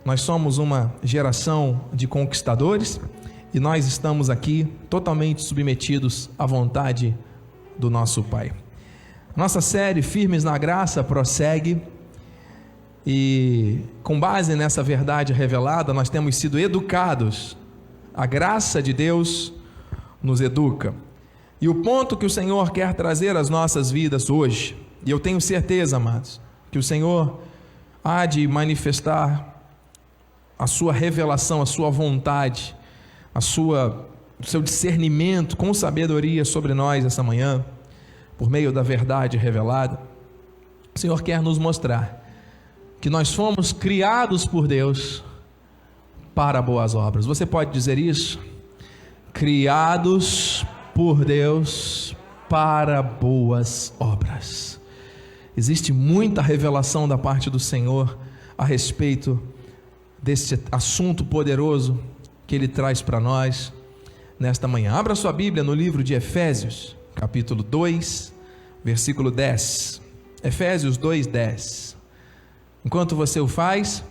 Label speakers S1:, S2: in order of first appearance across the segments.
S1: Nós somos uma geração de conquistadores e nós estamos aqui totalmente submetidos à vontade do nosso Pai. Nossa série Firmes na Graça prossegue e, com base nessa verdade revelada, nós temos sido educados. A graça de Deus nos educa. E o ponto que o Senhor quer trazer às nossas vidas hoje, e eu tenho certeza, amados, que o Senhor há de manifestar a sua revelação, a sua vontade, o seu discernimento com sabedoria sobre nós essa manhã, por meio da verdade revelada. O Senhor quer nos mostrar que nós fomos criados por Deus para boas obras. Você pode dizer isso? Criados por Deus para boas obras. Existe muita revelação da parte do Senhor a respeito desse assunto poderoso que Ele traz para nós nesta manhã. Abra sua Bíblia no livro de Efésios, capítulo 2, versículo 10. Efésios 2, 10. Enquanto você o faz,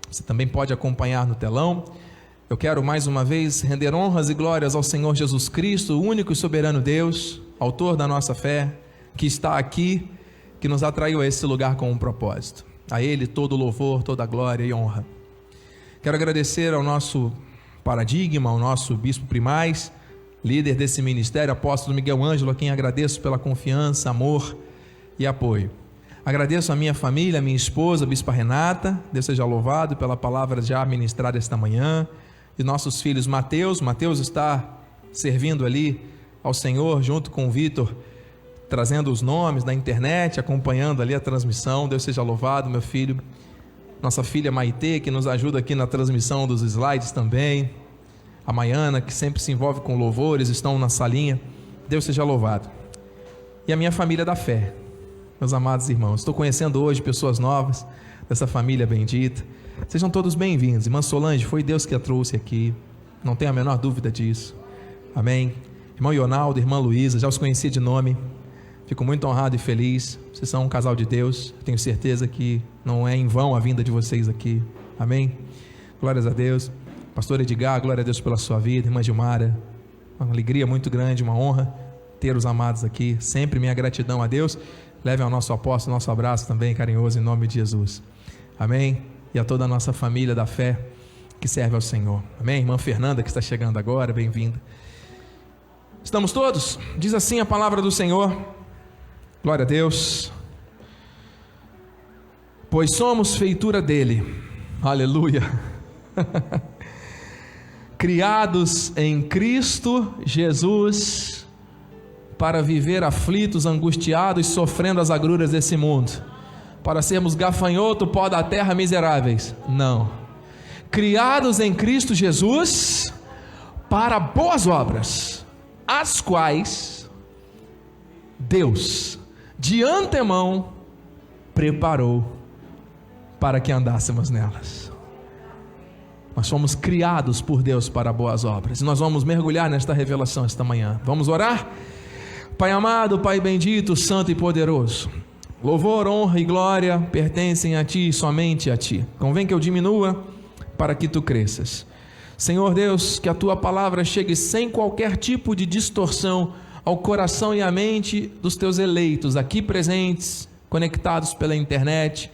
S1: você também pode acompanhar no telão. Eu quero mais uma vez render honras e glórias ao Senhor Jesus Cristo, o único e soberano Deus, autor da nossa fé, que está aqui, que nos atraiu a esse lugar com um propósito. A Ele todo louvor, toda glória e honra. Quero agradecer ao nosso paradigma, ao nosso bispo primaz, líder desse ministério, apóstolo Miguel Ângelo, a quem agradeço pela confiança, amor e apoio. Agradeço a minha família, a minha esposa, a bispa Renata, Deus seja louvado pela palavra já ministrada esta manhã, e nossos filhos Mateus está servindo ali ao Senhor, junto com o Vitor, trazendo os nomes na internet, acompanhando ali a transmissão. Deus seja louvado, meu filho. Nossa filha Maitê, que nos ajuda aqui na transmissão dos slides também. A Maiana, que sempre se envolve com louvores, estão na salinha. Deus seja louvado. E a minha família da fé, meus amados irmãos. Estou conhecendo hoje pessoas novas dessa família bendita. Sejam todos bem-vindos. Irmã Solange, foi Deus que a trouxe aqui, não tenho a menor dúvida disso. Amém. Irmão Ionaldo, irmã Luísa, já os conheci de nome. Fico muito honrado e feliz. Vocês são um casal de Deus. Tenho certeza que não é em vão a vinda de vocês aqui. Amém. Glórias a Deus. Pastor Edgar, glória a Deus pela sua vida. Irmã Gilmara, uma alegria muito grande, uma honra ter os amados aqui. Sempre minha gratidão a Deus. Levem ao nosso apóstolo nosso abraço também carinhoso em nome de Jesus. Amém. E a toda a nossa família da fé que serve ao Senhor. Amém. Irmã Fernanda, que está chegando agora, bem-vinda. Estamos todos? Diz assim a palavra do Senhor. Glória a Deus. Pois somos feitura dele. Aleluia. Criados em Cristo Jesus para viver aflitos, angustiados, sofrendo as agruras desse mundo, para sermos gafanhoto, pó da terra, miseráveis. Não. Criados em Cristo Jesus para boas obras, as quais Deus de antemão preparou para que andássemos nelas. Nós fomos criados por Deus para boas obras, e nós vamos mergulhar nesta revelação esta manhã. Vamos orar? Pai amado, Pai bendito, santo e poderoso, louvor, honra e glória pertencem a Ti e somente a Ti. Convém que eu diminua para que Tu cresças. Senhor Deus, que a Tua palavra chegue sem qualquer tipo de distorção ao coração e à mente dos Teus eleitos, aqui presentes, conectados pela internet.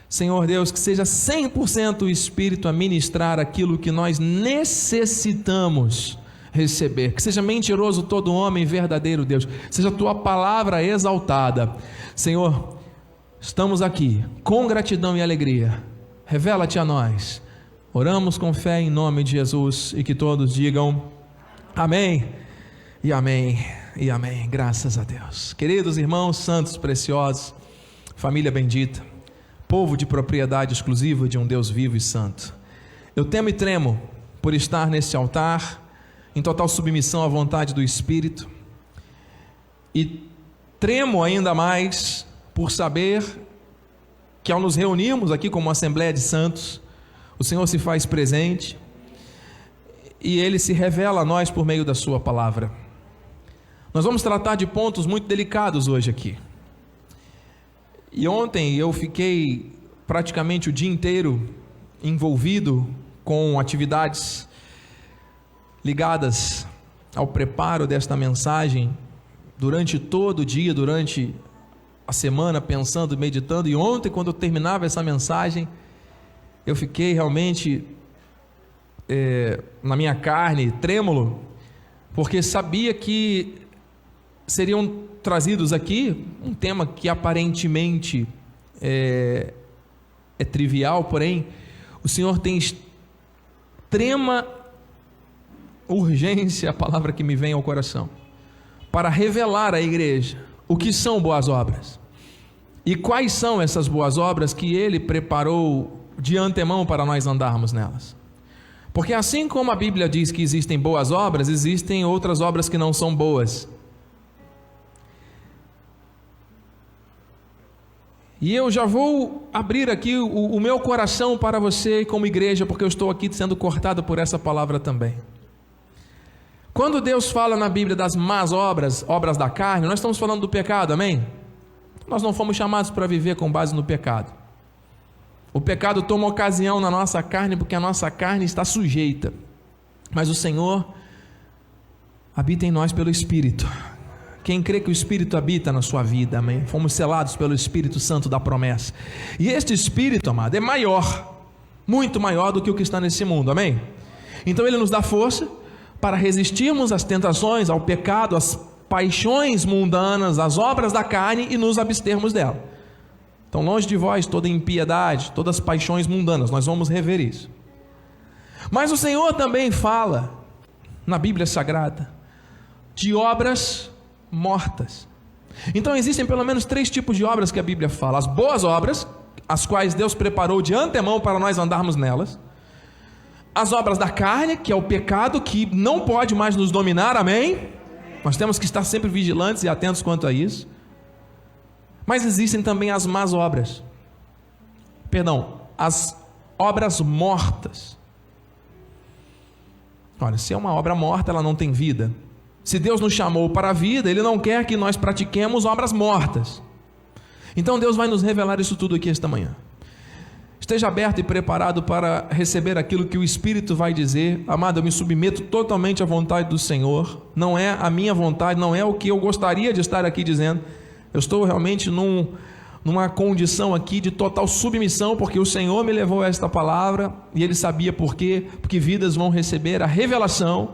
S1: Senhor Deus, que seja 100% o Espírito a ministrar aquilo que nós necessitamos receber. Que seja mentiroso todo homem, verdadeiro Deus. Seja a Tua palavra exaltada. Senhor, estamos aqui com gratidão e alegria. Revela-te a nós. Oramos com fé em nome de Jesus e que todos digam amém e amém e amém. Graças a Deus. Queridos irmãos, santos preciosos, família bendita, povo de propriedade exclusiva de um Deus vivo e santo, eu temo e tremo por estar nesse altar em total submissão à vontade do Espírito, e tremo ainda mais por saber que ao nos reunirmos aqui como Assembleia de Santos, o Senhor se faz presente e Ele se revela a nós por meio da Sua palavra. Nós vamos tratar de pontos muito delicados hoje aqui. E ontem eu fiquei praticamente o dia inteiro envolvido com atividades ligadas ao preparo desta mensagem durante todo o dia, durante a semana, pensando, meditando, e ontem, quando eu terminava essa mensagem, eu fiquei realmente na minha carne, trêmulo, porque sabia que seriam trazidos aqui um tema que aparentemente é trivial, porém o Senhor tem extrema urgência, a palavra que me vem ao coração, para revelar à igreja o que são boas obras e quais são essas boas obras que Ele preparou de antemão para nós andarmos nelas. Porque assim como a Bíblia diz que existem boas obras, existem outras obras que não são boas. E eu já vou abrir aqui o meu coração para você como igreja, porque eu estou aqui sendo cortado por essa palavra também. Quando Deus fala na Bíblia das más obras, obras da carne, nós estamos falando do pecado, amém? Nós não fomos chamados para viver com base no pecado. O pecado toma ocasião na nossa carne, porque a nossa carne está sujeita. Mas o Senhor habita em nós pelo Espírito. Quem crê que o Espírito habita na sua vida, amém? Fomos selados pelo Espírito Santo da promessa. E este Espírito, amado, é maior, muito maior do que o que está nesse mundo, amém? Então Ele nos dá força para resistirmos às tentações, ao pecado, às paixões mundanas, às obras da carne e nos abstermos dela. Então, longe de vós toda impiedade, todas as paixões mundanas, nós vamos rever isso. Mas o Senhor também fala, na Bíblia Sagrada, de obras mortas. Então existem pelo menos 3 tipos de obras que a Bíblia fala: as boas obras, as quais Deus preparou de antemão para nós andarmos nelas; as obras da carne, que é o pecado, que não pode mais nos dominar, amém? Nós temos que estar sempre vigilantes e atentos quanto a isso. Mas existem também as más obras, as obras mortas. Olha, se é uma obra morta, ela não tem vida. Se Deus nos chamou para a vida, Ele não quer que nós pratiquemos obras mortas. Então Deus vai nos revelar isso tudo aqui esta manhã. Esteja aberto e preparado para receber aquilo que o Espírito vai dizer. Amado, eu me submeto totalmente à vontade do Senhor. Não é a minha vontade, não é o que eu gostaria de estar aqui dizendo. Eu estou realmente numa condição aqui de total submissão, porque o Senhor me levou a esta palavra, e Ele sabia por quê, porque vidas vão receber a revelação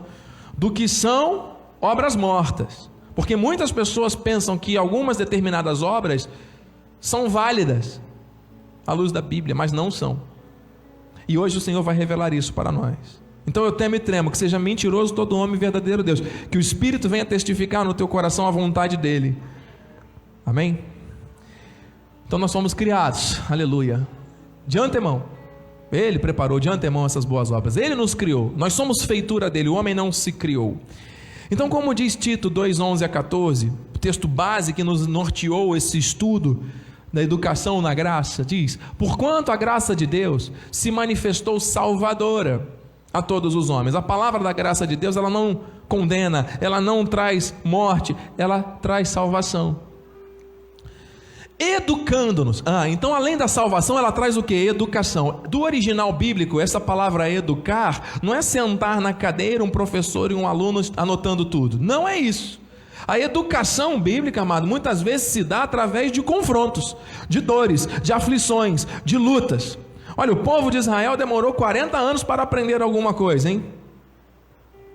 S1: do que são obras mortas. Porque muitas pessoas pensam que algumas determinadas obras são válidas à luz da Bíblia, mas não são. E hoje o Senhor vai revelar isso para nós. Então eu temo e tremo que seja mentiroso todo homem, verdadeiro Deus, que o Espírito venha testificar no teu coração a vontade dEle. Amém? Então nós fomos criados, aleluia, de antemão. Ele preparou de antemão essas boas obras. Ele nos criou, nós somos feitura dele, o homem não se criou. Então, como diz Tito 2:11-14, o texto base que nos norteou esse estudo da educação na graça, diz: porquanto a graça de Deus se manifestou salvadora a todos os homens. A palavra da graça de Deus, ela não condena, ela não traz morte, ela traz salvação. Educando-nos. Então além da salvação, ela traz o que? Educação. Do original bíblico, essa palavra educar não é sentar na cadeira um professor e um aluno anotando tudo. Não é isso. A educação bíblica, amado, muitas vezes se dá através de confrontos, de dores, de aflições, de lutas. Olha, o povo de Israel demorou 40 anos para aprender alguma coisa, hein?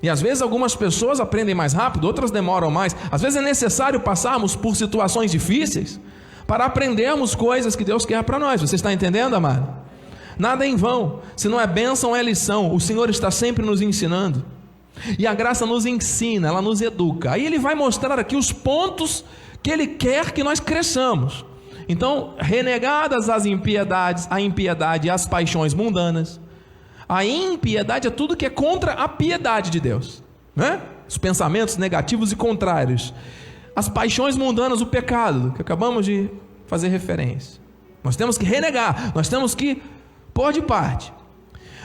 S1: E às vezes algumas pessoas aprendem mais rápido, outras demoram mais. Às vezes é necessário passarmos por situações difíceis para aprendermos coisas que Deus quer para nós. Você está entendendo, amado? Nada é em vão. Se não é bênção, é lição. O Senhor está sempre nos ensinando. E a graça nos ensina, ela nos educa. Aí Ele vai mostrar aqui os pontos que Ele quer que nós cresçamos. Então, renegadas as impiedades, a impiedade e as paixões mundanas. A impiedade é tudo que é contra a piedade de Deus, né? Os pensamentos negativos e contrários. As paixões mundanas, o pecado, que acabamos de fazer referência. Nós temos que renegar, nós temos que pôr de parte.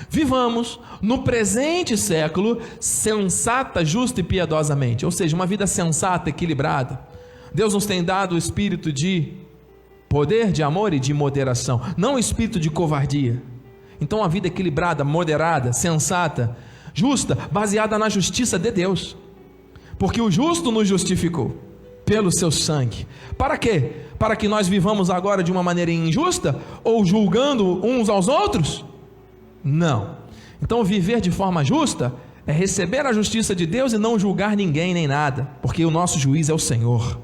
S1: Vivamos no presente século sensata, justa e piedosamente. Ou seja, uma vida sensata, equilibrada. Deus nos tem dado o espírito de poder, de amor e de moderação. Não o espírito de covardia. Então uma vida equilibrada, moderada, sensata, justa, baseada na justiça de Deus, porque o justo nos justificou pelo seu sangue. Para quê? Para que nós vivamos agora de uma maneira injusta, ou julgando uns aos outros? Não. Então viver de forma justa é receber a justiça de Deus e não julgar ninguém nem nada, porque o nosso juiz é o Senhor.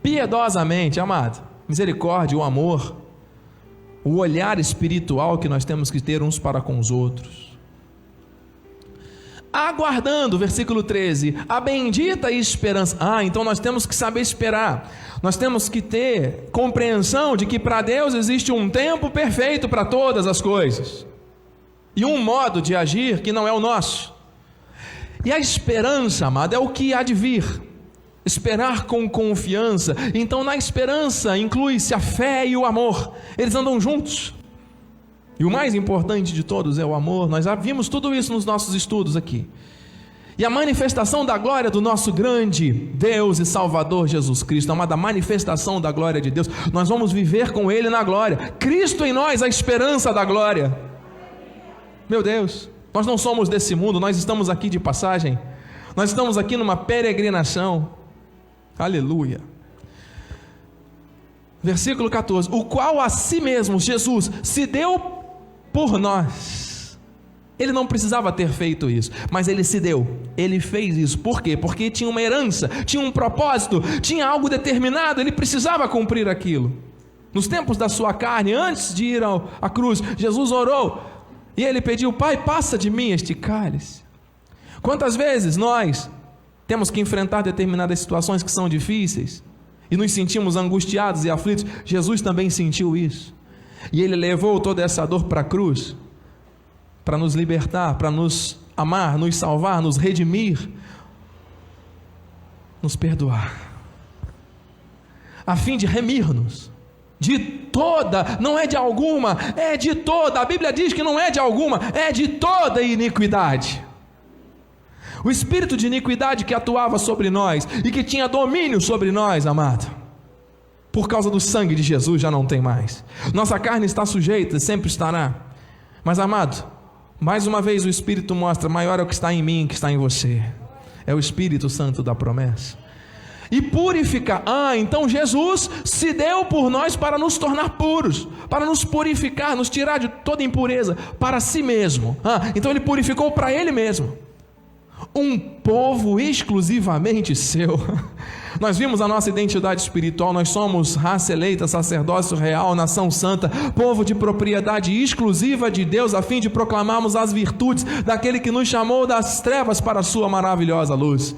S1: Piedosamente, amado, misericórdia, o amor, o olhar espiritual que nós temos que ter uns para com os outros, aguardando, versículo 13, a bendita esperança. Então nós temos que saber esperar, nós temos que ter compreensão de que para Deus existe um tempo perfeito para todas as coisas, e um modo de agir que não é o nosso. E a esperança, amado, é o que há de vir. Esperar com confiança. Então na esperança inclui-se a fé e o amor, eles andam juntos. E o mais importante de todos é o amor. Nós já vimos tudo isso nos nossos estudos aqui. E a manifestação da glória do nosso grande Deus e Salvador Jesus Cristo, amada, manifestação da glória de Deus, nós vamos viver com Ele na glória. Cristo em nós, a esperança da glória. Meu Deus, nós não somos desse mundo, nós estamos aqui de passagem, nós estamos aqui numa peregrinação. Aleluia. Versículo 14, o qual a si mesmo, Jesus, se deu por nós. Ele não precisava ter feito isso, mas Ele se deu, Ele fez isso. Por quê? Porque tinha uma herança, tinha um propósito, tinha algo determinado, Ele precisava cumprir aquilo. Nos tempos da sua carne, antes de ir à cruz, Jesus orou, e Ele pediu: Pai, passa de mim este cálice. Quantas vezes nós temos que enfrentar determinadas situações que são difíceis, e nos sentimos angustiados e aflitos? Jesus também sentiu isso, e Ele levou toda essa dor para a cruz, para nos libertar, para nos amar, nos salvar, nos redimir, nos perdoar, a fim de remir-nos de toda, não é de alguma, é de toda. A Bíblia diz que não é de alguma, é de toda iniquidade. O espírito de iniquidade que atuava sobre nós e que tinha domínio sobre nós, amado, por causa do sangue de Jesus já não tem mais. Nossa carne está sujeita, sempre estará. Mas, amado, mais uma vez o Espírito mostra: maior é o que está em mim que está em você. É o Espírito Santo da promessa. E purificar. Então Jesus se deu por nós para nos tornar puros, para nos purificar, nos tirar de toda impureza para si mesmo. Então Ele purificou para Ele mesmo um povo exclusivamente seu. Nós vimos a nossa identidade espiritual. Nós somos raça eleita, sacerdócio real, nação santa, povo de propriedade exclusiva de Deus, a fim de proclamarmos as virtudes daquele que nos chamou das trevas para a sua maravilhosa luz.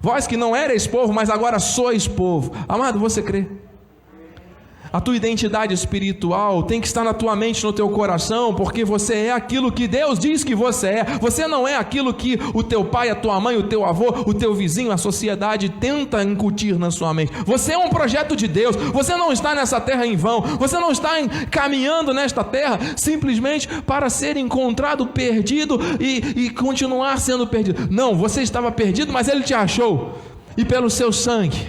S1: Vós que não erais povo, mas agora sois povo. Amado, você crê? A tua identidade espiritual tem que estar na tua mente, no teu coração, porque você é aquilo que Deus diz que você é. Você não é aquilo que o teu pai, a tua mãe, o teu avô, o teu vizinho, a sociedade tenta incutir na sua mente. Você é um projeto de Deus. Você não está nessa terra em vão. Você não está caminhando nesta terra simplesmente para ser encontrado perdido e continuar sendo perdido. Não, você estava perdido, mas Ele te achou, e pelo seu sangue,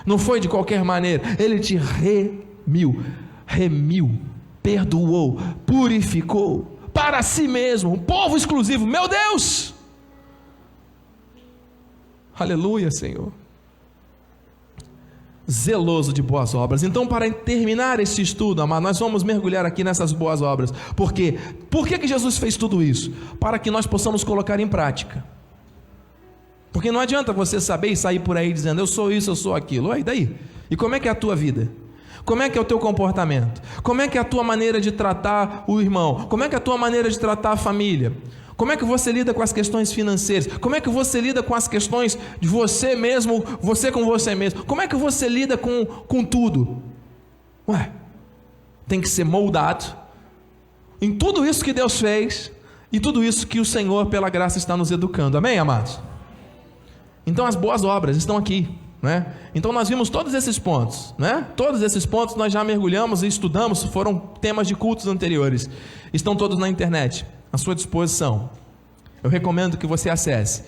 S1: não foi de qualquer maneira, Ele te remiu, perdoou, purificou para si mesmo, um povo exclusivo. Meu Deus, aleluia, Senhor, zeloso de boas obras. Então, para terminar esse estudo, amado, nós vamos mergulhar aqui nessas boas obras. Por quê? Por que Jesus fez tudo isso? Para que nós possamos colocar em prática. Porque não adianta você saber e sair por aí dizendo: eu sou isso, eu sou aquilo. E daí? E como é que é a tua vida? Como é que é o teu comportamento? Como é que é a tua maneira de tratar o irmão? Como é que é a tua maneira de tratar a família? Como é que você lida com as questões financeiras? Como é que você lida com as questões de você mesmo, você com você mesmo? Como é que você lida com tudo? Tem que ser moldado em tudo isso que Deus fez e tudo isso que o Senhor, pela graça, está nos educando. Amém, amados? Então as boas obras estão aqui, né? Então nós vimos todos esses pontos, né? Todos esses pontos nós já mergulhamos e estudamos, foram temas de cultos anteriores, estão todos na internet, à sua disposição. Eu recomendo que você acesse.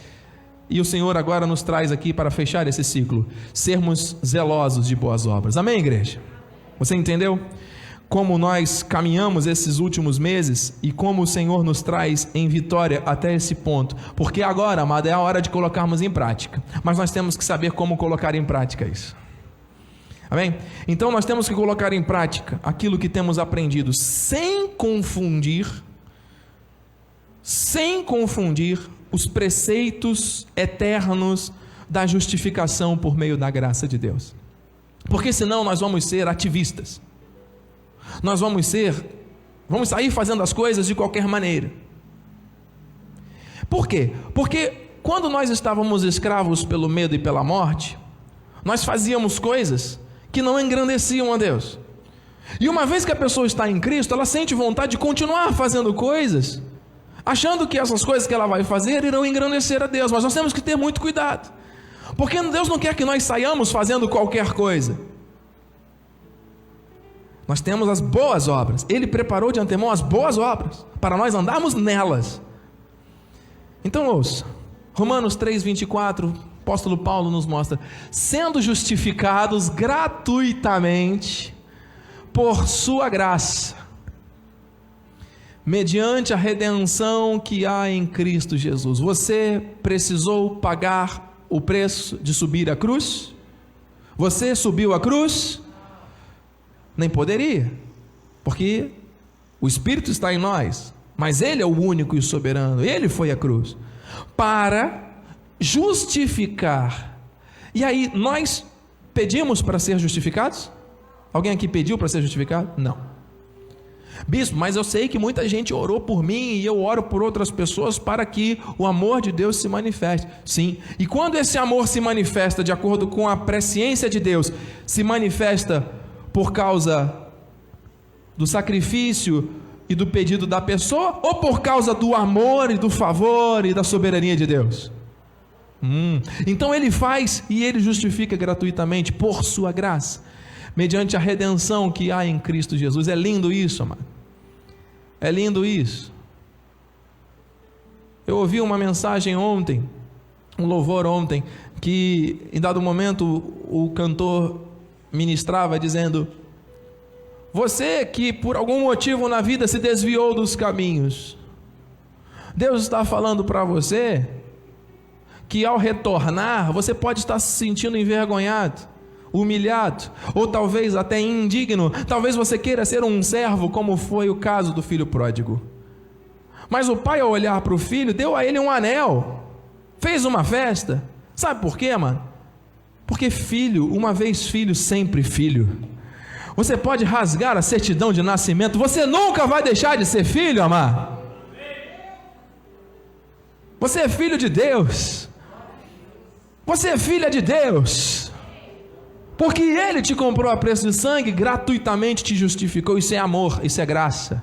S1: E o Senhor agora nos traz aqui para fechar esse ciclo: sermos zelosos de boas obras. Amém, igreja? Você entendeu? como nós caminhamos esses últimos meses e como o Senhor nos traz em vitória até esse ponto. Porque agora, amado, é a hora de colocarmos em prática. Mas nós temos que saber como colocar em prática isso. Amém? Então nós temos que colocar em prática aquilo que temos aprendido, sem confundir os preceitos eternos da justificação por meio da graça de Deus. Porque senão nós vamos ser ativistas. Nós vamos sair fazendo as coisas de qualquer maneira. Por quê? Porque quando nós estávamos escravos pelo medo e pela morte, nós fazíamos coisas que não engrandeciam a Deus. E uma vez que a pessoa está em Cristo, ela sente vontade de continuar fazendo coisas, achando que essas coisas que ela vai fazer irão engrandecer a Deus. Mas nós temos que ter muito cuidado, porque Deus não quer que nós saiamos fazendo qualquer coisa. Nós temos as boas obras. Ele preparou de antemão as boas obras para nós andarmos nelas. Então ouça, Romanos 3:24, o apóstolo Paulo nos mostra: sendo justificados gratuitamente por sua graça, mediante a redenção que há em Cristo Jesus. Você precisou pagar o preço de subir a cruz? Você subiu a cruz? Nem poderia, porque o Espírito está em nós, mas Ele é o único e soberano. Ele foi à cruz para justificar. E aí nós pedimos para ser justificados? Alguém aqui pediu para ser justificado? Não. Bispo, mas eu sei que muita gente orou por mim e eu oro por outras pessoas para que o amor de Deus se manifeste. Sim, e quando esse amor se manifesta de acordo com a presciência de Deus, se manifesta por causa do sacrifício e do pedido da pessoa, ou por causa do amor e do favor e da soberania de Deus? Então Ele faz e Ele justifica gratuitamente por sua graça, mediante a redenção que há em Cristo Jesus. É lindo isso, amado. É lindo isso. Eu ouvi uma mensagem ontem, um louvor ontem, que em dado momento o cantor ministrava dizendo: você que por algum motivo na vida se desviou dos caminhos, Deus está falando para você que ao retornar você pode estar se sentindo envergonhado, humilhado, ou talvez até indigno. Talvez você queira ser um servo, como foi o caso do filho pródigo. Mas o pai, ao olhar para o filho, deu a ele um anel, fez uma festa. Sabe por quê, mano? Porque filho, uma vez filho, sempre filho. Você pode rasgar a certidão de nascimento, você nunca vai deixar de ser filho, amado. Você é filho de Deus. Você é filha de Deus, porque Ele te comprou a preço de sangue, gratuitamente te justificou. Isso é amor, isso é graça.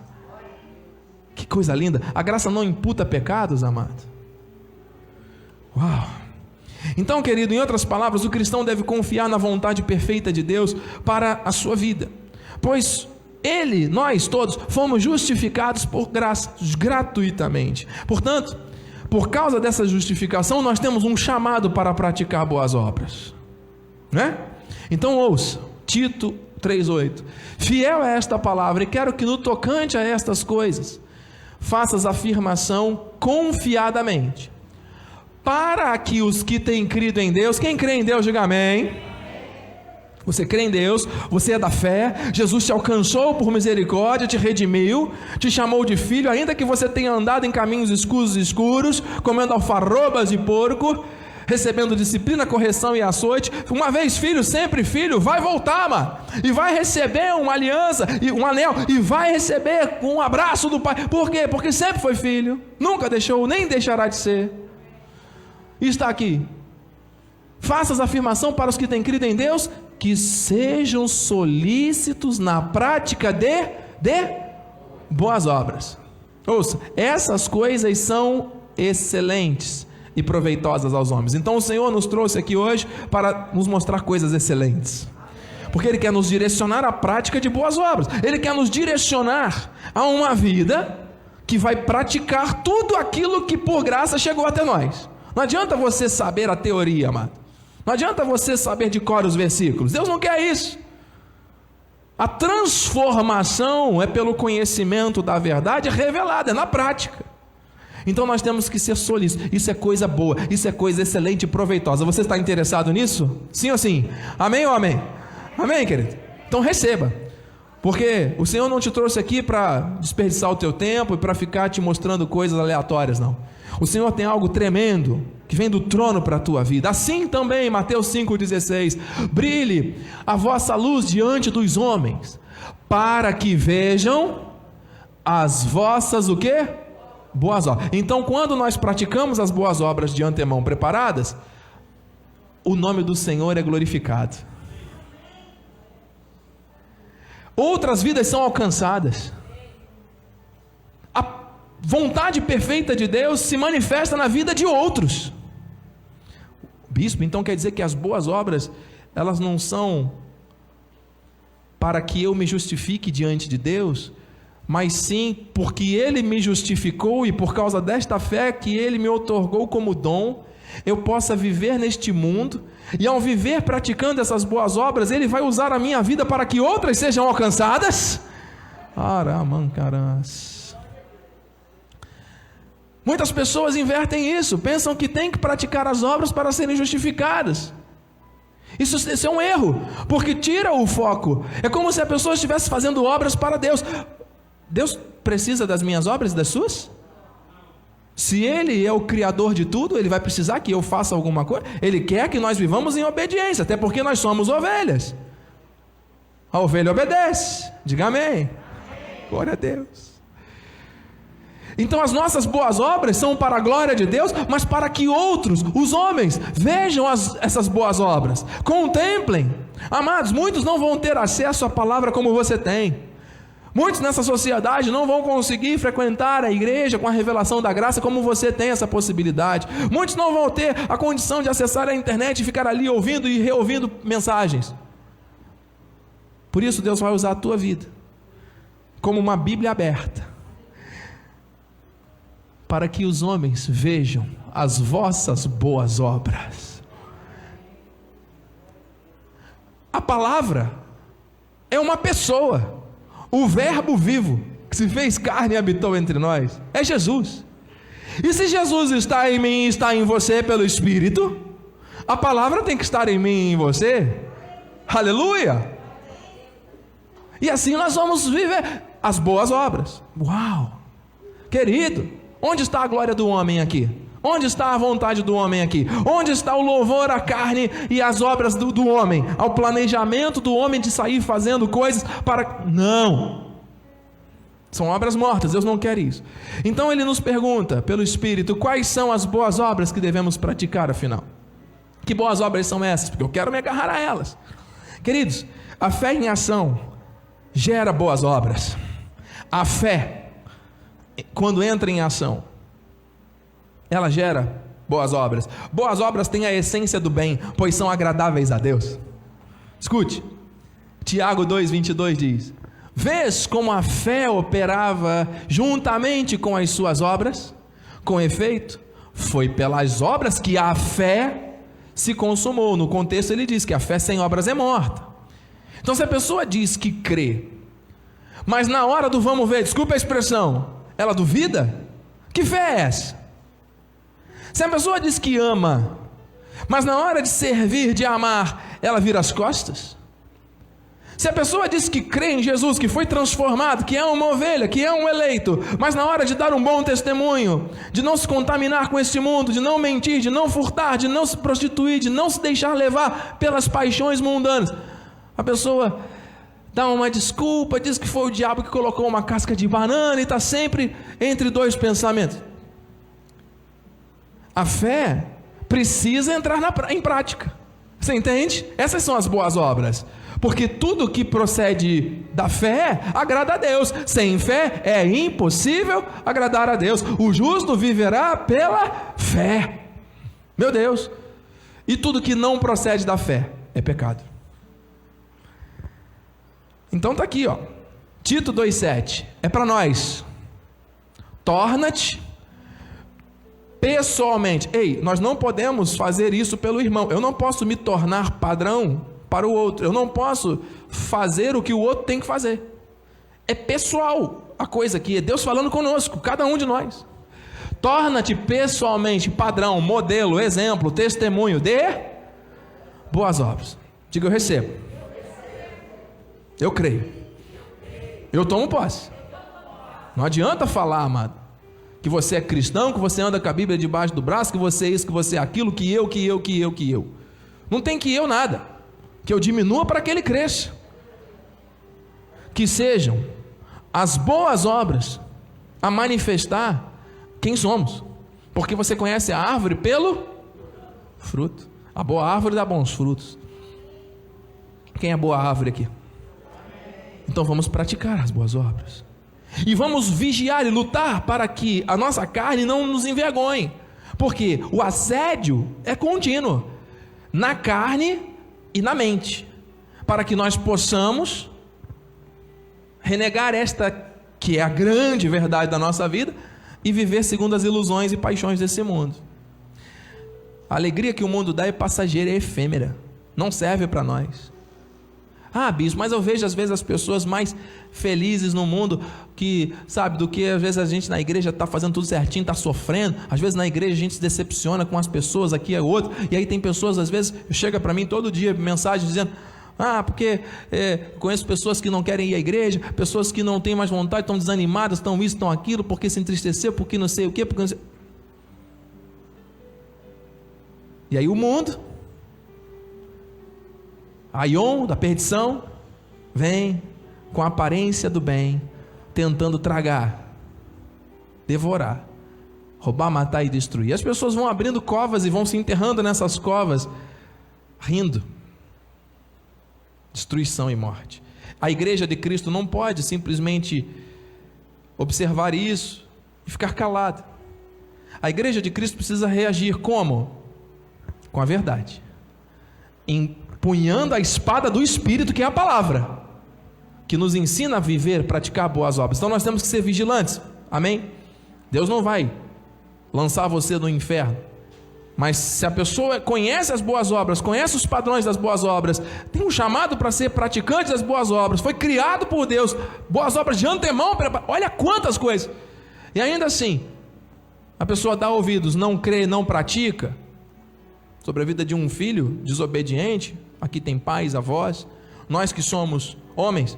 S1: Que coisa linda. A graça não imputa pecados, amado. Uau! Então, querido, em outras palavras, o cristão deve confiar na vontade perfeita de Deus para a sua vida, pois Ele, nós todos, fomos justificados por graça, gratuitamente. Portanto, por causa dessa justificação, nós temos um chamado para praticar boas obras, né? Então ouça, Tito 3:8: fiel é esta palavra, e quero que no tocante a estas coisas, faças afirmação confiadamente, para que os que têm crido em Deus, quem crê em Deus, diga amém. Você crê em Deus, você é da fé, Jesus te alcançou por misericórdia, te redimiu, te chamou de filho, ainda que você tenha andado em caminhos escuros, comendo alfarrobas de porco, recebendo disciplina, correção e açoite. Uma vez filho, sempre filho. Vai voltar, mano, e vai receber uma aliança, e um anel, e vai receber um abraço do Pai. Por quê? Porque sempre foi filho, nunca deixou, nem deixará de ser. E está aqui: faças afirmação para os que têm crido em Deus, que sejam solícitos na prática de boas obras. Ouça, essas coisas são excelentes e proveitosas aos homens. Então o Senhor nos trouxe aqui hoje para nos mostrar coisas excelentes, porque Ele quer nos direcionar à prática de boas obras. Ele quer nos direcionar a uma vida que vai praticar tudo aquilo que por graça chegou até nós. Não adianta você saber a teoria, amado. Não adianta você saber de cor os versículos. Deus não quer isso. A transformação é pelo conhecimento da verdade revelada, é na prática. Então nós temos que ser solícitos. Isso é coisa boa, isso é coisa excelente e proveitosa. Você está interessado nisso? Sim ou sim? Amém ou amém? Amém, querido? Então receba. Porque o Senhor não te trouxe aqui para desperdiçar o teu tempo e para ficar te mostrando coisas aleatórias, não. O Senhor tem algo tremendo que vem do trono para a tua vida. Assim também, Mateus 5,16: brilhe a vossa luz diante dos homens, para que vejam as vossas o quê? Boas obras. Então, quando nós praticamos as boas obras de antemão preparadas, o nome do Senhor é glorificado. Outras vidas são alcançadas. A vontade perfeita de Deus se manifesta na vida de outros. Bispo, então quer dizer que as boas obras, elas não são para que eu me justifique diante de Deus, mas sim porque Ele me justificou e por causa desta fé que Ele me outorgou como dom, eu possa viver neste mundo, e ao viver praticando essas boas obras, Ele vai usar a minha vida para que outras sejam alcançadas. Aramancarás. Muitas pessoas invertem isso, pensam que tem que praticar as obras para serem justificadas. Isso é um erro, porque tira o foco. É como se a pessoa estivesse fazendo obras para Deus. Deus precisa das minhas obras e das suas? Se Ele é o Criador de tudo, Ele vai precisar que eu faça alguma coisa? Ele quer que nós vivamos em obediência, até porque nós somos ovelhas. A ovelha obedece. Diga amém. Glória a Deus. Então as nossas boas obras são para a glória de Deus, mas para que outros, os homens, vejam essas boas obras, contemplem. Amados, muitos não vão ter acesso à palavra como você tem. Muitos nessa sociedade não vão conseguir frequentar a igreja com a revelação da graça como você tem essa possibilidade. Muitos não vão ter a condição de acessar a internet e ficar ali ouvindo e reouvindo mensagens. Por isso Deus vai usar a tua vida como uma Bíblia aberta, para que os homens vejam as vossas boas obras. A palavra é uma pessoa. O verbo vivo, que se fez carne e habitou entre nós, é Jesus. E se Jesus está em mim e está em você pelo Espírito, a palavra tem que estar em mim e em você. Aleluia! E assim nós vamos viver as boas obras. Uau! Querido, onde está a glória do homem aqui? Onde está a vontade do homem aqui? Onde está o louvor à carne e às obras do homem? Ao planejamento do homem de sair fazendo coisas para... Não! São obras mortas, Deus não quer isso. Então Ele nos pergunta, pelo Espírito, quais são as boas obras que devemos praticar afinal? Que boas obras são essas? Porque eu quero me agarrar a elas. Queridos, a fé em ação gera boas obras. A fé, quando entra em ação, ela gera boas obras. Boas obras têm a essência do bem, pois são agradáveis a Deus. Escute, Tiago 2,22 diz: vês como a fé operava juntamente com as suas obras? Com efeito, foi pelas obras que a fé se consumou. No contexto ele diz que a fé sem obras é morta. Então se a pessoa diz que crê, mas na hora do vamos ver, desculpa a expressão, ela duvida, que fé é essa? Se a pessoa diz que ama, mas na hora de servir, de amar, ela vira as costas? Se a pessoa diz que crê em Jesus, que foi transformado, que é uma ovelha, que é um eleito, mas na hora de dar um bom testemunho, de não se contaminar com este mundo, de não mentir, de não furtar, de não se prostituir, de não se deixar levar pelas paixões mundanas, a pessoa dá uma desculpa, diz que foi o diabo que colocou uma casca de banana e está sempre entre dois pensamentos. A fé precisa entrar em prática. Você entende? Essas são as boas obras. Porque tudo que procede da fé agrada a Deus. Sem fé é impossível agradar a Deus. O justo viverá pela fé. Meu Deus. E tudo que não procede da fé é pecado. Então está aqui, ó. Tito 2,7. É para nós. Torna-te pessoalmente. Ei, nós não podemos fazer isso pelo irmão. Eu não posso me tornar padrão para o outro. Eu não posso fazer o que o outro tem que fazer. É pessoal a coisa aqui, é Deus falando conosco, cada um de nós. Torna-te pessoalmente padrão, modelo, exemplo, testemunho de boas obras. Diga: eu recebo. Eu creio. Eu tomo posse. Não adianta falar, amado, que você é cristão, que você anda com a Bíblia debaixo do braço, que você é isso, que você é aquilo, que eu. Não tem que eu nada. Que eu diminua para que ele cresça. Que sejam as boas obras a manifestar quem somos. Porque você conhece a árvore pelo fruto. A boa árvore dá bons frutos. Quem é boa árvore aqui? Então vamos praticar as boas obras. E vamos vigiar e lutar para que a nossa carne não nos envergonhe. Porque o assédio é contínuo, na carne e na mente, para que nós possamos renegar esta que é a grande verdade da nossa vida e viver segundo as ilusões e paixões desse mundo. A alegria que o mundo dá é passageira, é efêmera, não serve para nós. Bispo, mas eu vejo às vezes as pessoas mais felizes no mundo, que, sabe, do que às vezes a gente na igreja está fazendo tudo certinho, está sofrendo. Às vezes na igreja a gente se decepciona com as pessoas, aqui é outro. E aí tem pessoas, às vezes, chega para mim todo dia mensagem dizendo: porque conheço pessoas que não querem ir à igreja, pessoas que não têm mais vontade, estão desanimadas, estão isso, estão aquilo, porque se entristeceu, porque não sei o quê, porque não sei... E aí o mundo, Aion da perdição, vem com a aparência do bem, tentando tragar, devorar, roubar, matar e destruir. As pessoas vão abrindo covas e vão se enterrando nessas covas, rindo. Destruição e morte. A igreja de Cristo não pode simplesmente observar isso e ficar calada. A igreja de Cristo precisa reagir como? Com a verdade, empunhando a espada do Espírito, que é a palavra, que nos ensina a viver, praticar boas obras. Então nós temos que ser vigilantes, amém? Deus não vai lançar você no inferno, mas se a pessoa conhece as boas obras, conhece os padrões das boas obras, tem um chamado para ser praticante das boas obras, foi criado por Deus, boas obras de antemão, olha quantas coisas, e ainda assim, a pessoa dá ouvidos, não crê, não pratica, sobre a vida de um filho desobediente. Aqui tem pais, avós. Nós que somos homens,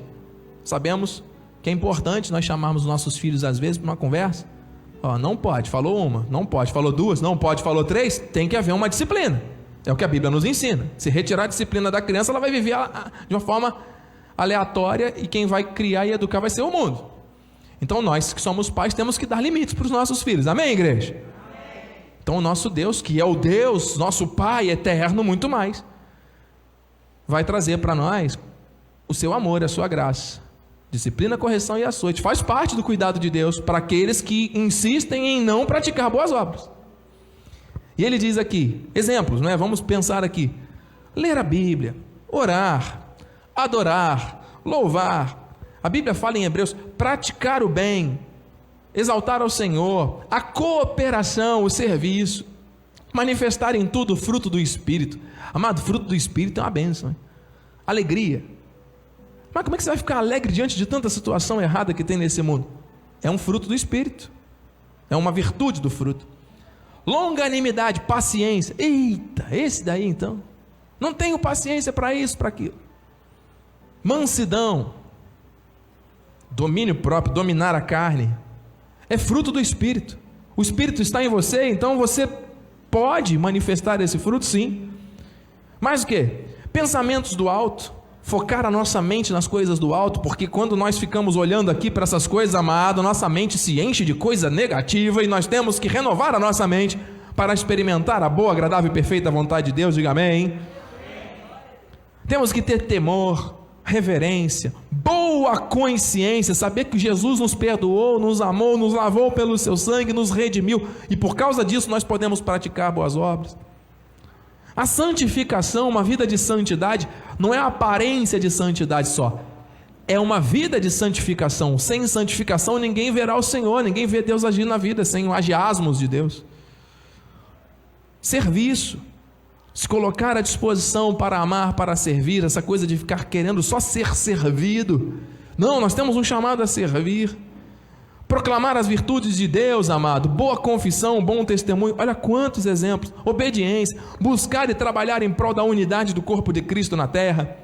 S1: sabemos que é importante nós chamarmos nossos filhos às vezes para uma conversa. Não pode, falou uma, não pode, falou duas, não pode, falou três. Tem que haver uma disciplina. É o que a Bíblia nos ensina. Se retirar a disciplina da criança, ela vai viver de uma forma aleatória, e quem vai criar e educar vai ser o mundo. Então nós que somos pais temos que dar limites para os nossos filhos. Amém, igreja? Então o nosso Deus, que é o Deus, nosso Pai eterno, muito mais, vai trazer para nós o seu amor, a sua graça, disciplina, correção e açoite. Faz parte do cuidado de Deus para aqueles que insistem em não praticar boas obras. E ele diz aqui, exemplos, né? Vamos pensar aqui: ler a Bíblia, orar, adorar, louvar. A Bíblia fala em Hebreus, praticar o bem, exaltar ao Senhor, a cooperação, o serviço, manifestar em tudo o fruto do Espírito. Amado, fruto do Espírito é uma bênção, hein? Alegria. Mas como é que você vai ficar alegre diante de tanta situação errada que tem nesse mundo? É um fruto do Espírito, é uma virtude do fruto. Longanimidade, paciência. Eita, esse daí então, não tenho paciência para isso, para aquilo. Mansidão, domínio próprio, dominar a carne, é fruto do Espírito. O Espírito está em você, então você pode manifestar esse fruto, sim. Mais o que? Pensamentos do alto, focar a nossa mente nas coisas do alto, porque quando nós ficamos olhando aqui para essas coisas, amado, nossa mente se enche de coisa negativa, e nós temos que renovar a nossa mente para experimentar a boa, agradável e perfeita vontade de Deus. Diga amém. Temos que ter temor, reverência, boa consciência, saber que Jesus nos perdoou, nos amou, nos lavou pelo seu sangue, nos redimiu, e por causa disso nós podemos praticar boas obras. A santificação, uma vida de santidade, não é a aparência de santidade só, é uma vida de santificação. Sem santificação ninguém verá o Senhor, ninguém vê Deus agir na vida, sem o agiasmos de Deus. Serviço, se colocar à disposição para amar, para servir, essa coisa de ficar querendo só ser servido. Não, nós temos um chamado a servir. Proclamar as virtudes de Deus, amado, boa confissão, bom testemunho, olha quantos exemplos, obediência, buscar e trabalhar em prol da unidade do corpo de Cristo na terra,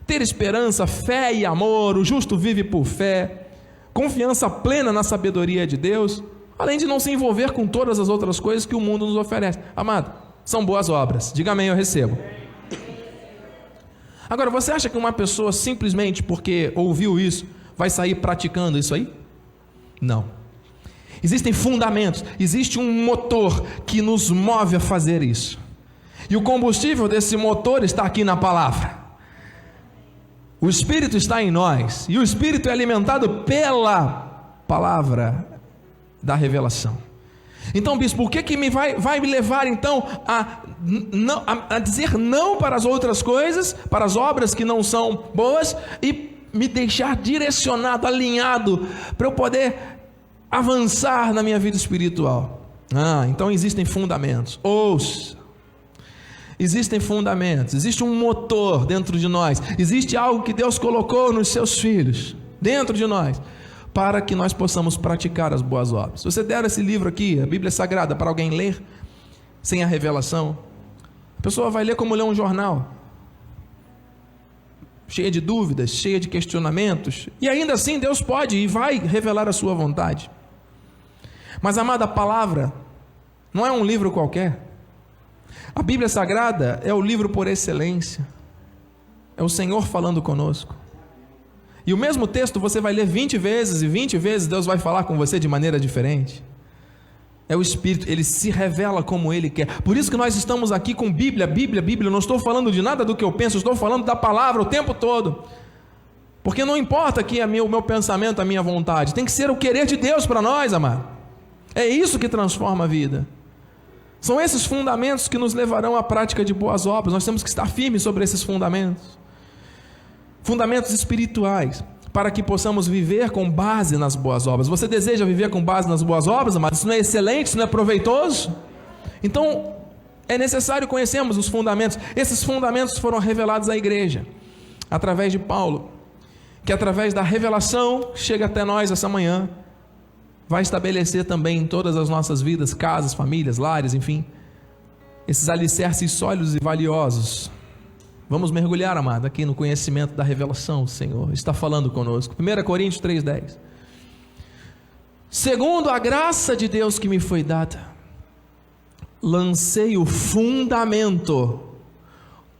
S1: ter esperança, fé e amor, o justo vive por fé, confiança plena na sabedoria de Deus, além de não se envolver com todas as outras coisas que o mundo nos oferece. Amado, são boas obras, diga amém, eu recebo. Agora, você acha que uma pessoa simplesmente porque ouviu isso, vai sair praticando isso aí? Não. Existem fundamentos, existe um motor que nos move a fazer isso. E o combustível desse motor está aqui na palavra. O Espírito está em nós, e o Espírito é alimentado pela palavra da revelação. Então, bispo, o que vai me levar então a dizer não para as outras coisas, para as obras que não são boas, e me deixar direcionado, alinhado, para eu poder avançar na minha vida espiritual? Então existem fundamentos. Ouça, existem fundamentos, existe um motor dentro de nós, existe algo que Deus colocou nos seus filhos, dentro de nós, para que nós possamos praticar as boas obras. Se você der esse livro aqui, a Bíblia Sagrada, para alguém ler, sem a revelação, a pessoa vai ler como ler um jornal, cheia de dúvidas, cheia de questionamentos, e ainda assim Deus pode e vai revelar a sua vontade. Mas, amada, a palavra não é um livro qualquer. A Bíblia Sagrada é o livro por excelência, é o Senhor falando conosco. E o mesmo texto você vai ler 20 vezes, e 20 vezes Deus vai falar com você de maneira diferente. É o Espírito, Ele se revela como Ele quer. Por isso que nós estamos aqui com Bíblia. Eu não estou falando de nada do que eu penso, eu estou falando da palavra o tempo todo. Porque não importa aqui o meu pensamento, a minha vontade, tem que ser o querer de Deus para nós, amado. É isso que transforma a vida. São esses fundamentos que nos levarão à prática de boas obras. Nós temos que estar firmes sobre esses fundamentos. Fundamentos espirituais, para que possamos viver com base nas boas obras. Você deseja viver com base nas boas obras, amado? Isso não é excelente, isso não é proveitoso? Então, é necessário conhecermos os fundamentos. Esses fundamentos foram revelados à igreja, através de Paulo, que através da revelação, chega até nós essa manhã, vai estabelecer também em todas as nossas vidas, casas, famílias, lares, enfim, esses alicerces sólidos e valiosos. Vamos mergulhar, amado, aqui no conhecimento da revelação. O Senhor está falando conosco. 1 Coríntios 3,10. Segundo a graça de Deus que me foi dada, lancei o fundamento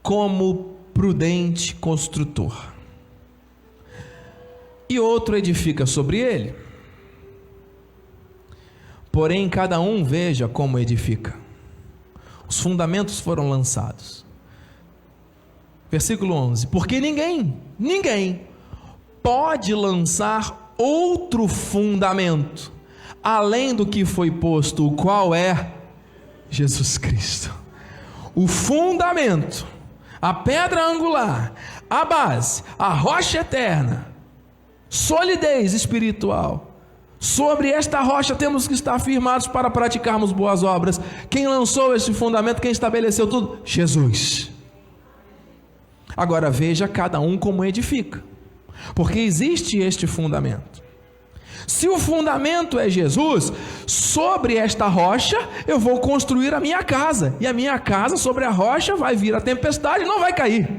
S1: como prudente construtor, e outro edifica sobre ele. Porém, cada um veja como edifica. Os fundamentos foram lançados. Versículo 11, porque ninguém pode lançar outro fundamento, além do que foi posto, o qual é Jesus Cristo. O fundamento, a pedra angular, a base, a rocha eterna, solidez espiritual. Sobre esta rocha temos que estar firmados para praticarmos boas obras. Quem lançou esse fundamento, quem estabeleceu tudo? Jesus. Agora veja cada um como edifica, porque existe este fundamento. Se o fundamento é Jesus, sobre esta rocha eu vou construir a minha casa, e a minha casa sobre a rocha vai vir a tempestade e não vai cair.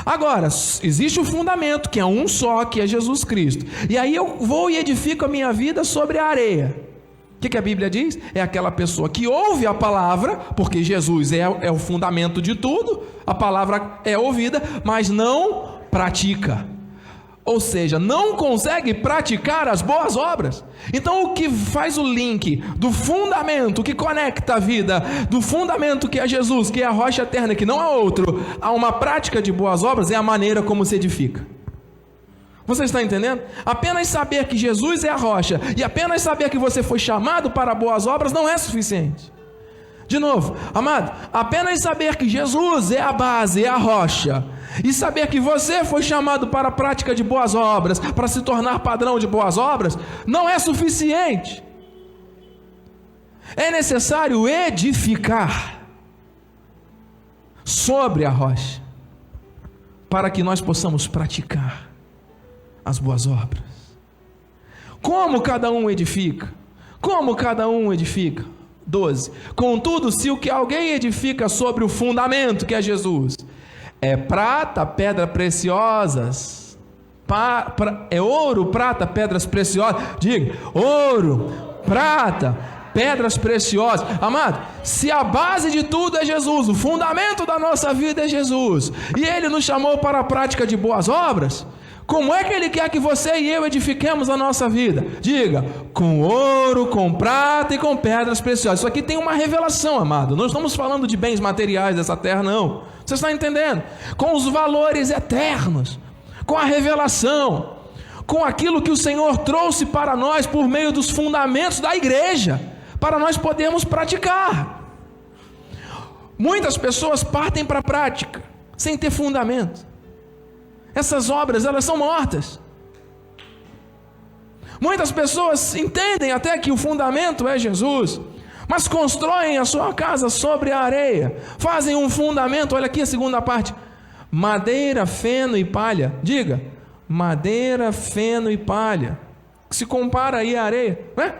S1: Agora, existe o fundamento que é um só, que é Jesus Cristo, e aí eu vou e edifico a minha vida sobre a areia. O que a Bíblia diz? É aquela pessoa que ouve a palavra, porque Jesus é o fundamento de tudo, a palavra é ouvida, mas não pratica. Ou seja, não consegue praticar as boas obras. Então o que faz o link do fundamento que conecta a vida, do fundamento que é Jesus, que é a rocha eterna, que não é outro, a uma prática de boas obras, é a maneira como se edifica. Você está entendendo? Apenas saber que Jesus é a rocha e apenas saber que você foi chamado para boas obras não é suficiente. De novo, amado, apenas saber que Jesus é a base, é a rocha, e saber que você foi chamado para a prática de boas obras, para se tornar padrão de boas obras, não é suficiente. É necessário edificar. sobre a rocha, para que nós possamos praticar as boas obras. Como cada um edifica? Como cada um edifica? 12. Contudo, se o que alguém edifica sobre o fundamento, que é Jesus, é prata, pedra preciosas, é ouro, prata, pedras preciosas, diga, ouro, prata, pedras preciosas. Amado, se a base de tudo é Jesus, o fundamento da nossa vida é Jesus, e Ele nos chamou para a prática de boas obras, como é que Ele quer que você e eu edifiquemos a nossa vida? Diga, com ouro, com prata e com pedras preciosas. Isso aqui tem uma revelação, amado. Não estamos falando de bens materiais dessa terra, não. Você está entendendo? Com os valores eternos, com a revelação, com aquilo que o Senhor trouxe para nós por meio dos fundamentos da igreja, para nós podermos praticar. Muitas pessoas partem para a prática sem ter fundamento. Essas obras, elas são mortas. Muitas pessoas entendem até que o fundamento é Jesus, mas constroem a sua casa sobre a areia, fazem um fundamento, olha aqui a segunda parte, madeira, feno e palha. Diga, madeira, feno e palha, que se compara aí à areia, né?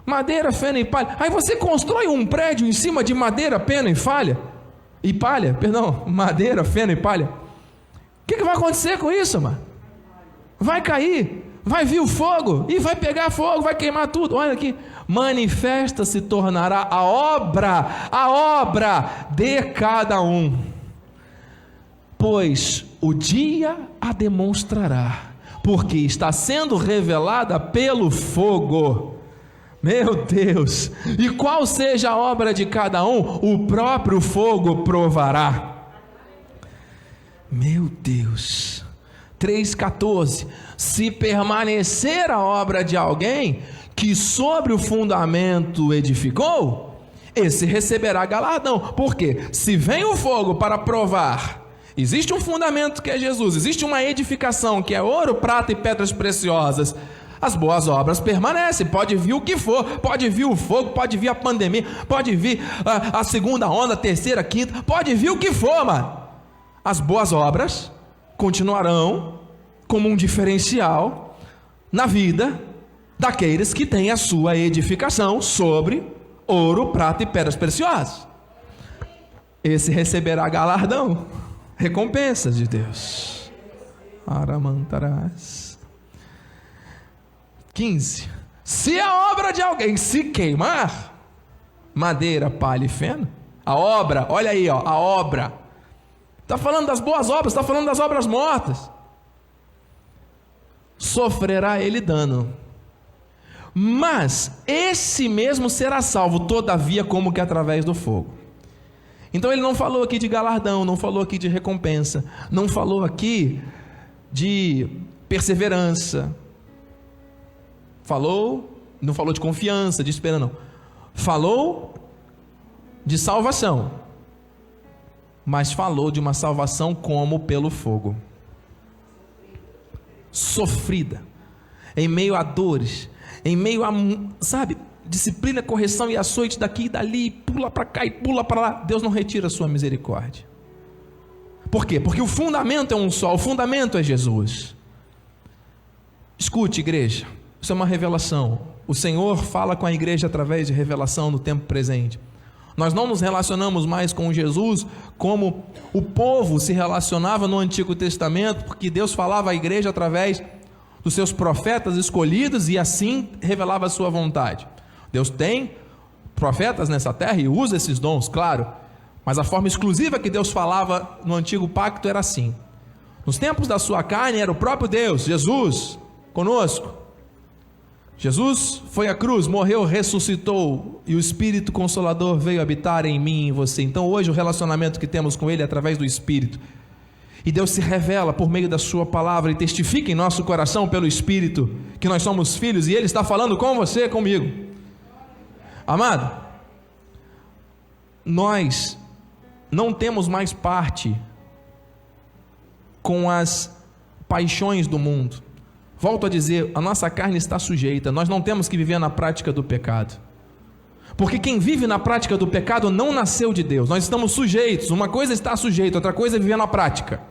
S1: Madeira, feno e palha. Aí você constrói um prédio em cima de madeira, feno e palha, madeira, feno e palha. O que vai acontecer com isso, mano? Vai cair, vai vir o fogo, e vai pegar fogo, vai queimar tudo. Olha aqui, manifesta se tornará a obra de cada um, pois o dia a demonstrará, porque está sendo revelada pelo fogo. Meu Deus, e qual seja a obra de cada um, o próprio fogo provará. Meu Deus. 3,14. Se permanecer a obra de alguém que sobre o fundamento edificou, esse receberá galardão. Por quê? Se vem o fogo para provar, existe um fundamento que é Jesus, existe uma edificação que é ouro, prata e pedras preciosas, as boas obras permanecem. Pode vir o que for, pode vir o fogo, pode vir a pandemia, pode vir a segunda onda, a terceira, a quinta, pode vir o que for, mano. As boas obras continuarão como um diferencial na vida daqueles que têm a sua edificação sobre ouro, prata e pedras preciosas. Esse receberá galardão, recompensas de Deus. Aramantarás. 15. Se a obra de alguém se queimar, madeira, palha e feno, a obra, olha aí, ó, a obra. Está falando das boas obras, está falando das obras mortas. Sofrerá ele dano, mas esse mesmo será salvo, todavia, como que através do fogo. Então ele não falou aqui de galardão, não falou aqui de recompensa, não falou aqui de perseverança, não falou de confiança, de esperança, não. Falou de salvação, mas falou de uma salvação como pelo fogo, sofrida, em meio a dores, em meio a, disciplina, correção e açoite daqui e dali, pula para cá e pula para lá. Deus não retira a sua misericórdia. Por quê? Porque o fundamento é um só, o fundamento é Jesus. Escute, igreja, isso é uma revelação. O Senhor fala com a igreja através de revelação no tempo presente. Nós não nos relacionamos mais com Jesus como o povo se relacionava no Antigo Testamento, porque Deus falava à igreja através dos seus profetas escolhidos e assim revelava a sua vontade. Deus tem profetas nessa terra e usa esses dons, claro, mas a forma exclusiva que Deus falava no Antigo Pacto era assim. Nos tempos da sua carne era o próprio Deus, Jesus, conosco. Jesus foi à cruz, morreu, ressuscitou, e o Espírito Consolador veio habitar em mim e em você. Então hoje o relacionamento que temos com Ele é através do Espírito, e Deus se revela por meio da sua palavra e testifica em nosso coração pelo Espírito que nós somos filhos, e Ele está falando com você, comigo. Amado, nós não temos mais parte com as paixões do mundo. Volto a dizer, a nossa carne está sujeita, nós não temos que viver na prática do pecado. Porque quem vive na prática do pecado não nasceu de Deus. Nós estamos sujeitos. Uma coisa é estar sujeito, outra coisa é viver na prática.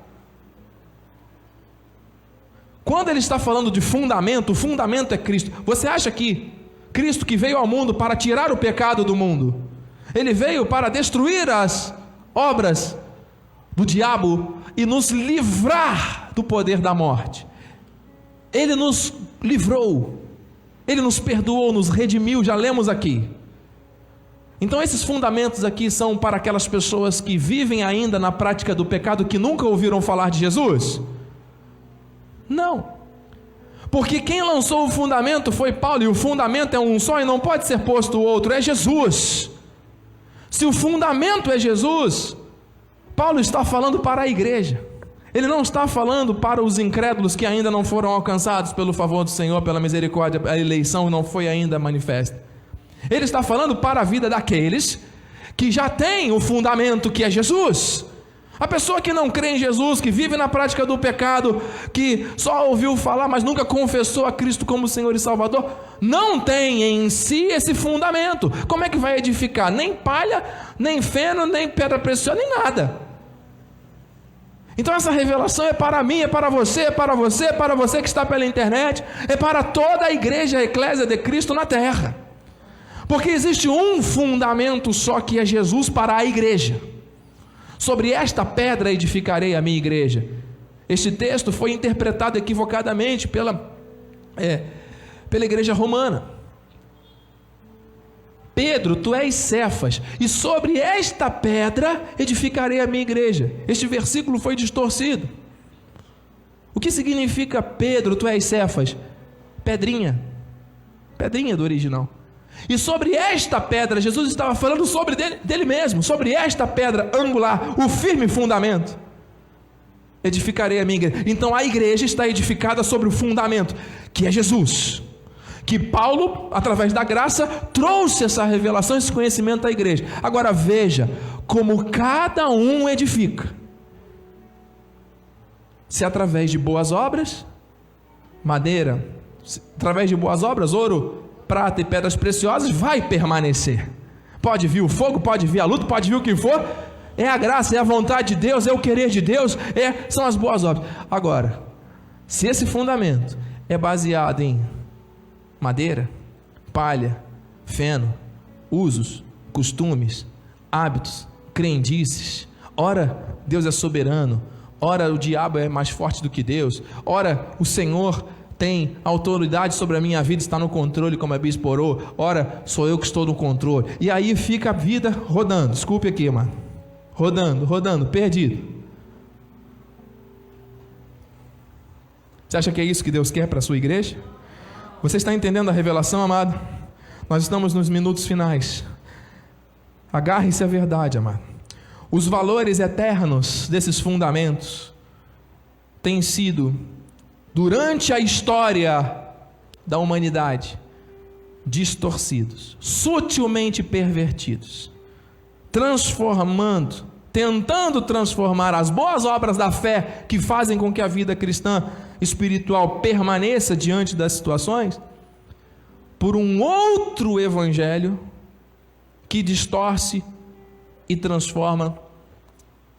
S1: Quando ele está falando de fundamento, o fundamento é Cristo. Você acha que Cristo, que veio ao mundo para tirar o pecado do mundo, ele veio para destruir as obras do diabo e nos livrar do poder da morte? Ele nos livrou, ele nos perdoou, nos redimiu, já lemos aqui. Então esses fundamentos aqui são para aquelas pessoas que vivem ainda na prática do pecado, que nunca ouviram falar de Jesus? Não, porque quem lançou o fundamento foi Paulo, e o fundamento é um só e não pode ser posto o outro, é Jesus. Se o fundamento é Jesus, Paulo está falando para a igreja, ele não está falando para os incrédulos que ainda não foram alcançados pelo favor do Senhor, pela misericórdia, a eleição não foi ainda manifesta. Ele está falando para a vida daqueles que já têm o fundamento, que é Jesus. A pessoa que não crê em Jesus, que vive na prática do pecado, que só ouviu falar, mas nunca confessou a Cristo como Senhor e Salvador, não tem em si esse fundamento. Como é que vai edificar? Nem palha, nem feno, nem pedra preciosa, nem nada. Então essa revelação é para mim, é para você, é para você, é para você que está pela internet, é para toda a igreja, a eclésia de Cristo na terra. Porque existe um fundamento só, que é Jesus para a igreja. Sobre esta pedra edificarei a minha igreja. Este texto foi interpretado equivocadamente pela igreja romana. Pedro, tu és Cefas, e sobre esta pedra edificarei a minha igreja. Este versículo foi distorcido. O que significa Pedro, tu és Cefas? Pedrinha do original. E sobre esta pedra, Jesus estava falando sobre dele mesmo, sobre esta pedra angular, o firme fundamento, edificarei a minha igreja. Então a igreja está edificada sobre o fundamento, que é Jesus, que Paulo, através da graça, trouxe essa revelação, esse conhecimento à igreja. Agora veja como cada um edifica: se através de boas obras, madeira, através de boas obras, ouro, prata e pedras preciosas, vai permanecer. Pode vir o fogo, pode vir a luta, pode vir o que for, é a graça, é a vontade de Deus, é o querer de Deus, são as boas obras. Agora, se esse fundamento é baseado em madeira, palha, feno, usos, costumes, hábitos, crendices, ora Deus é soberano, ora o diabo é mais forte do que Deus, ora o Senhor tem autoridade sobre a minha vida, está no controle, como a bispo orou, ora sou eu que estou no controle, e aí fica a vida rodando, desculpe aqui, mano, rodando, perdido. Você acha que é isso que Deus quer para a sua igreja? Você está entendendo a revelação, amado? Nós estamos nos minutos finais. Agarre-se à verdade, amado. Os valores eternos desses fundamentos têm sido, durante a história da humanidade, distorcidos, sutilmente pervertidos, tentando transformar as boas obras da fé, que fazem com que a vida cristã espiritual permaneça diante das situações, por um outro evangelho que distorce e transforma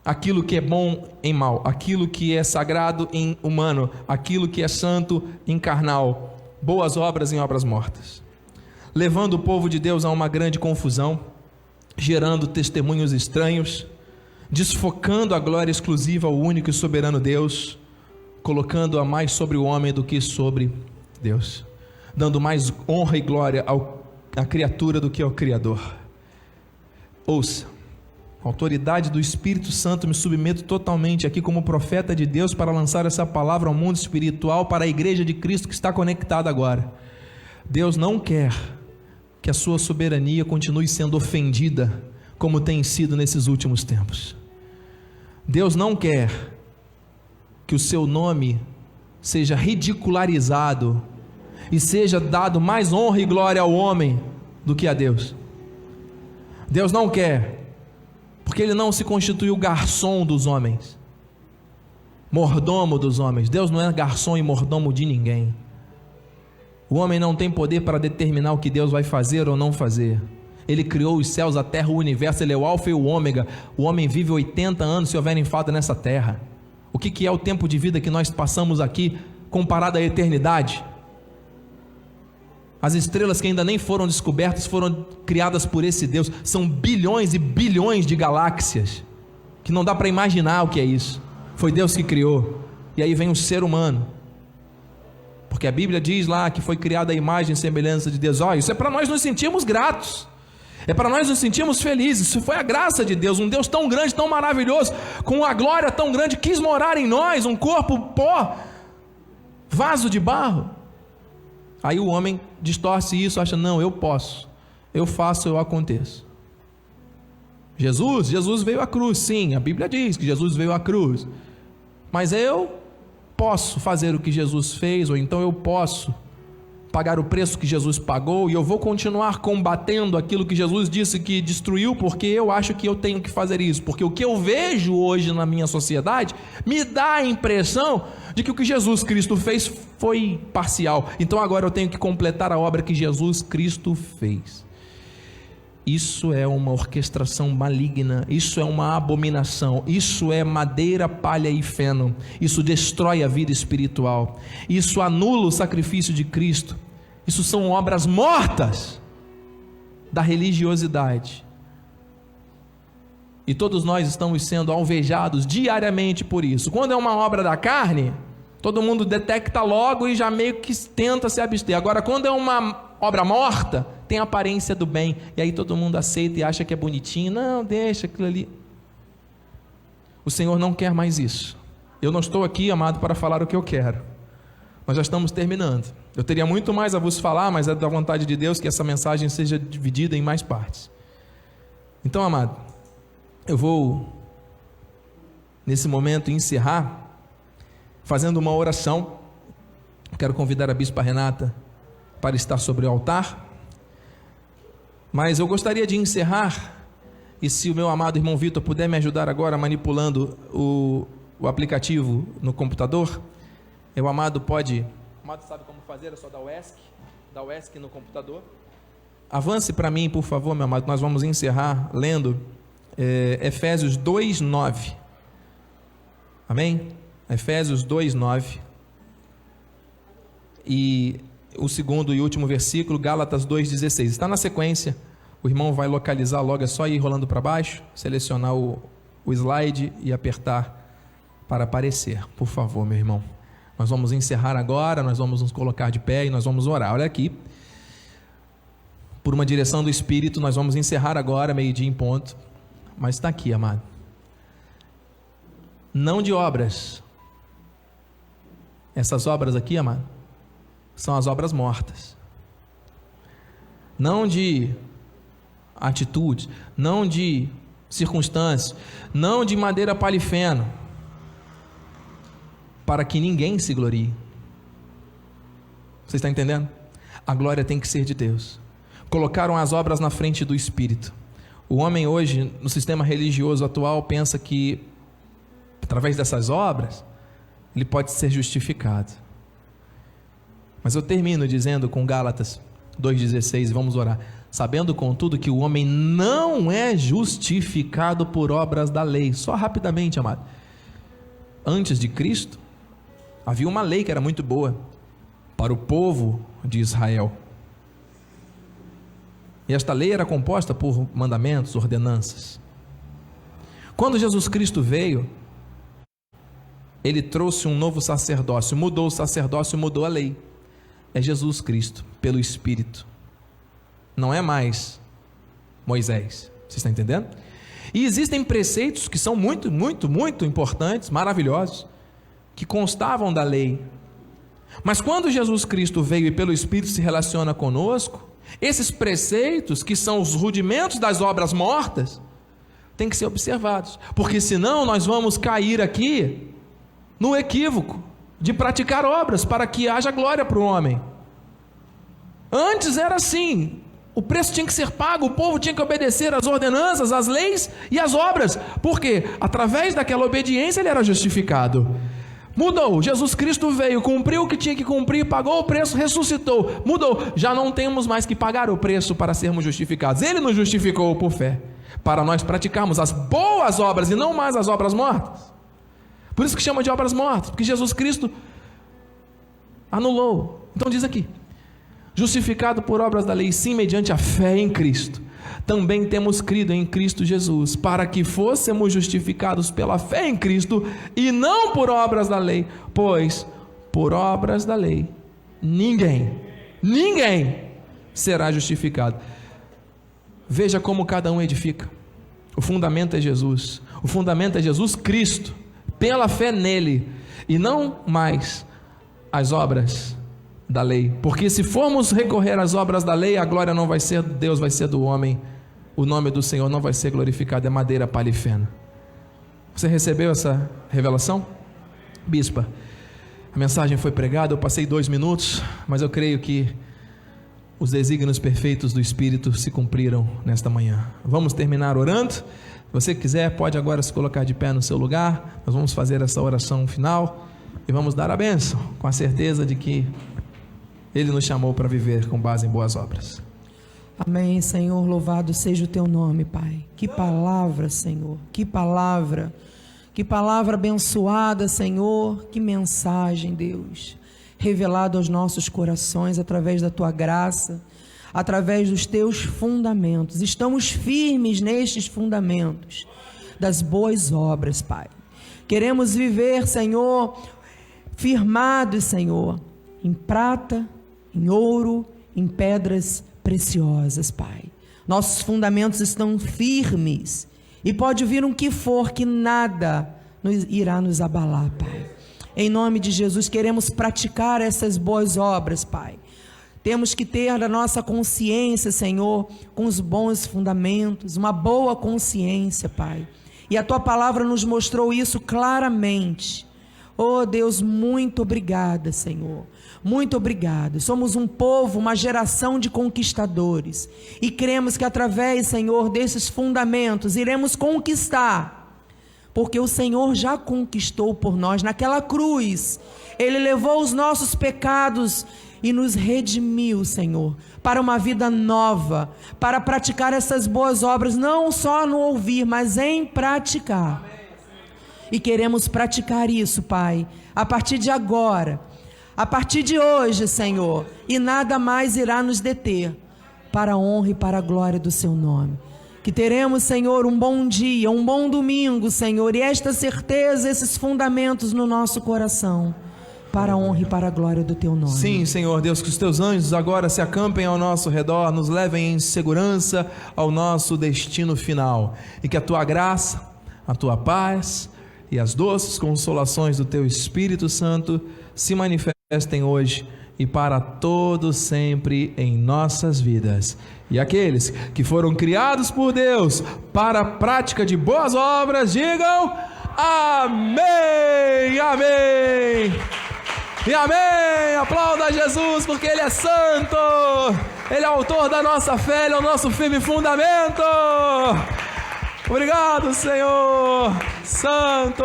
S1: aquilo que é bom em mal, aquilo que é sagrado em humano, aquilo que é santo em carnal, boas obras em obras mortas, levando o povo de Deus a uma grande confusão, gerando testemunhos estranhos, desfocando a glória exclusiva ao único e soberano Deus, colocando-a mais sobre o homem do que sobre Deus, dando mais honra e glória à criatura do que ao Criador. Ouça, com a autoridade do Espírito Santo, me submeto totalmente aqui como profeta de Deus para lançar essa palavra ao mundo espiritual, para a igreja de Cristo que está conectada agora. Deus não quer que a sua soberania continue sendo ofendida, como tem sido nesses últimos tempos. Deus não quer que o seu nome seja ridicularizado e seja dado mais honra e glória ao homem do que a Deus. Deus não quer, porque Ele não se constituiu garçom dos homens, mordomo dos homens. Deus não é garçom e mordomo de ninguém. O homem não tem poder para determinar o que Deus vai fazer ou não fazer. Ele criou os céus, a terra, o universo. Ele é o alfa e o ômega. O homem vive 80 anos se houver falta nessa terra. O que é o tempo de vida que nós passamos aqui comparado à eternidade? As estrelas que ainda nem foram descobertas foram criadas por esse Deus. São bilhões e bilhões de galáxias que não dá para imaginar o que é isso. Foi Deus que criou. E aí vem o ser humano, porque a Bíblia diz lá que foi criada a imagem e semelhança de Deus. Isso é para nós nos sentirmos gratos, é para nós nos sentirmos felizes. Isso foi a graça de Deus. Um Deus tão grande, tão maravilhoso, com uma glória tão grande, quis morar em nós, um corpo pó, vaso de barro. Aí o homem distorce isso, acha, não, eu posso, eu faço, eu aconteço. Jesus veio à cruz, sim, a Bíblia diz que Jesus veio à cruz, mas eu posso fazer o que Jesus fez, ou então eu posso pagar o preço que Jesus pagou, e eu vou continuar combatendo aquilo que Jesus disse que destruiu, porque eu acho que eu tenho que fazer isso, porque o que eu vejo hoje na minha sociedade me dá a impressão de que o que Jesus Cristo fez foi parcial, então agora eu tenho que completar a obra que Jesus Cristo fez. Isso é uma orquestração maligna, isso é uma abominação, isso é madeira, palha e feno, isso destrói a vida espiritual, isso anula o sacrifício de Cristo, isso são obras mortas da religiosidade, e todos nós estamos sendo alvejados diariamente por isso. Quando é uma obra da carne, todo mundo detecta logo e já meio que tenta se abster. Agora, quando é uma obra morta, tem a aparência do bem, e aí todo mundo aceita e acha que é bonitinho. Não, deixa aquilo ali. O Senhor não quer mais isso. Eu não estou aqui, amado, para falar o que eu quero. Nós já estamos terminando. Eu teria muito mais a vos falar, mas é da vontade de Deus que essa mensagem seja dividida em mais partes. Então, amado, eu vou nesse momento encerrar fazendo uma oração. Quero convidar a Bispa Renata para estar sobre o altar, mas eu gostaria de encerrar, e se o meu amado irmão Vitor puder me ajudar agora manipulando o aplicativo no computador, o amado pode, o amado sabe como fazer, é só dar o ESC no computador. Avance para mim, por favor, meu amado. Nós vamos encerrar lendo Efésios 2:9, amém? Efésios 2:9, e o segundo e último versículo, Gálatas 2:16, está na sequência, o irmão vai localizar logo, é só ir rolando para baixo, selecionar o slide e apertar para aparecer, por favor, meu irmão. Nós vamos encerrar agora, nós vamos nos colocar de pé e nós vamos orar. Olha aqui, por uma direção do Espírito, nós vamos encerrar agora, 12:00 em ponto, mas está aqui, amado, não de obras, essas obras aqui, amado, são as obras mortas, não de atitudes, não de circunstâncias, não de madeira, palha e feno, para que ninguém se glorie. Você está entendendo? A glória tem que ser de Deus. Colocaram as obras na frente do Espírito. O homem hoje, no sistema religioso atual, pensa que através dessas obras ele pode ser justificado. Mas eu termino dizendo com Gálatas 2:16, vamos orar. Sabendo, contudo, que o homem não é justificado por obras da lei. Só rapidamente, amado. Antes de Cristo, havia uma lei que era muito boa para o povo de Israel. E esta lei era composta por mandamentos, ordenanças. Quando Jesus Cristo veio, ele trouxe um novo sacerdócio, mudou o sacerdócio, mudou a lei. É Jesus Cristo, pelo Espírito. Não é mais Moisés. Você está entendendo? E existem preceitos que são muito, muito, muito importantes, maravilhosos, que constavam da lei. Mas quando Jesus Cristo veio e pelo Espírito se relaciona conosco, esses preceitos, que são os rudimentos das obras mortas, têm que ser observados, porque senão nós vamos cair aqui no equívoco de praticar obras para que haja glória para o homem. Antes era assim, o preço tinha que ser pago, o povo tinha que obedecer às ordenanças, às leis e às obras, porque através daquela obediência ele era justificado. Mudou. Jesus Cristo veio, cumpriu o que tinha que cumprir, pagou o preço, ressuscitou. Mudou. Já não temos mais que pagar o preço para sermos justificados. Ele nos justificou por fé, para nós praticarmos as boas obras e não mais as obras mortas. Por isso que chama de obras mortas, porque Jesus Cristo anulou. Então diz aqui: justificado por obras da lei, sim, mediante a fé em Cristo. Também temos crido em Cristo Jesus, para que fôssemos justificados pela fé em Cristo, e não por obras da lei, pois por obras da lei ninguém será justificado. Veja como cada um edifica. O fundamento é Jesus, o fundamento é Jesus Cristo, pela fé nele, e não mais as obras da lei, porque se formos recorrer às obras da lei, a glória não vai ser de Deus, vai ser do homem. O nome do Senhor não vai ser glorificado, é madeira, palha e feno. Você recebeu essa revelação? Bispa, a mensagem foi pregada, eu passei 2 minutos, mas eu creio que os desígnios perfeitos do Espírito se cumpriram nesta manhã. Vamos terminar orando. Se você quiser, pode agora se colocar de pé no seu lugar. Nós vamos fazer essa oração final e vamos dar a bênção, com a certeza de que Ele nos chamou para viver com base em boas obras.
S2: Amém, Senhor, louvado seja o teu nome, Pai. Que palavra, Senhor, que palavra abençoada, Senhor, que mensagem, Deus, revelado aos nossos corações através da tua graça, através dos teus fundamentos. Estamos firmes nestes fundamentos das boas obras, Pai. Queremos viver, Senhor, firmados, Senhor, em prata, em ouro, em pedras preciosas, Pai. Nossos fundamentos estão firmes, e pode vir um que for, que nada irá nos abalar, Pai. Em nome de Jesus, queremos praticar essas boas obras, Pai. Temos que ter a nossa consciência, Senhor, com os bons fundamentos, uma boa consciência, Pai. E a tua palavra nos mostrou isso claramente. Oh Deus, muito obrigada, Senhor, muito obrigada. Somos um povo, uma geração de conquistadores, e cremos que através, Senhor, desses fundamentos iremos conquistar, porque o Senhor já conquistou por nós naquela cruz. Ele levou os nossos pecados e nos redimiu, Senhor, para uma vida nova, para praticar essas boas obras, não só no ouvir, mas em praticar. E queremos praticar isso, Pai, a partir de agora, a partir de hoje, Senhor, e nada mais irá nos deter, para a honra e para a glória do seu nome. Que teremos, Senhor, um bom dia, um bom domingo, Senhor, e esta certeza, esses fundamentos no nosso coração, para a honra e para a glória do teu nome.
S1: Sim, Senhor Deus, que os teus anjos agora se acampem ao nosso redor, nos levem em segurança ao nosso destino final, e que a tua graça, a tua paz e as doces consolações do teu Espírito Santo se manifestem hoje e para todo sempre em nossas vidas. E aqueles que foram criados por Deus para a prática de boas obras, digam amém, amém e amém. Aplauda Jesus, porque Ele é santo, Ele é autor da nossa fé, Ele é o nosso firme fundamento. Obrigado, Senhor Santo.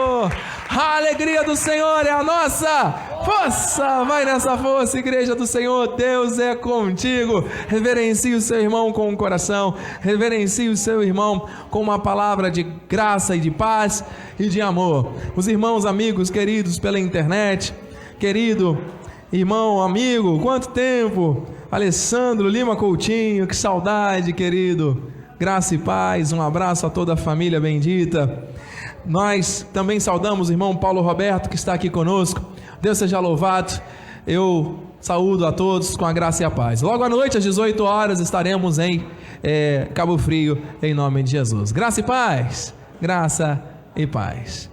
S1: A alegria do Senhor é a nossa força. Vai nessa força, igreja do Senhor. Deus é contigo. Reverencie o seu irmão com o coração. Reverencie o seu irmão com uma palavra de graça e de paz e de amor. Os irmãos, amigos, queridos pela internet, querido irmão, amigo, quanto tempo? Alessandro Lima Coutinho, que saudade, querido. Graça e paz, um abraço a toda a família bendita. Nós também saudamos o irmão Paulo Roberto, que está aqui conosco. Deus seja louvado. Eu saúdo a todos com a graça e a paz. Logo à noite, às 18 horas, estaremos em Cabo Frio, em nome de Jesus. Graça e paz. Graça e paz.